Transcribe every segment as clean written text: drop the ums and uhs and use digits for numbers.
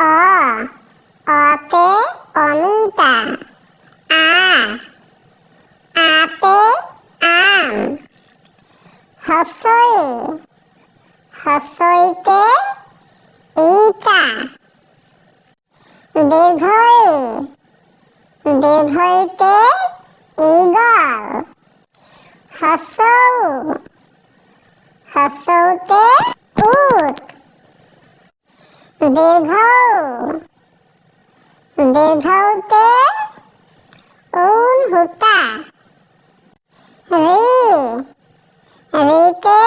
অ অতে অমিতা। আ আতে আম। হছই হছইতে ইটা। দীৰ্ঘই দীৰ্ঘইতে ঈগল। হছৌ হছৌতে উট। দীৰ্ঘৌ দীৰ্ঘৌতে ঊল সূতা। ঋ ঋতে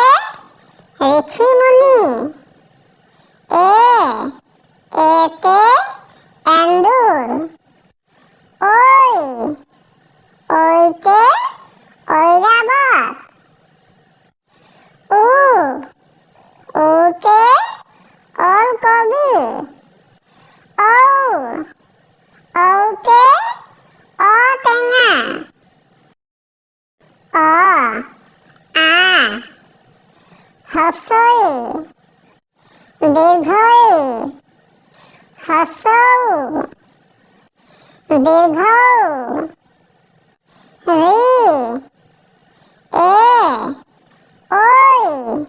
ঋষিমুনি। এতে এন্দুৰ। ঐ ঐতে ঐৰাবত। উ ঊতে ওলকবি। ঔ ঔতে ঔটেঙা। অ আ হছই দীৰ্ঘই হছৌ দীৰ্ঘৌ ঋ এ ঐ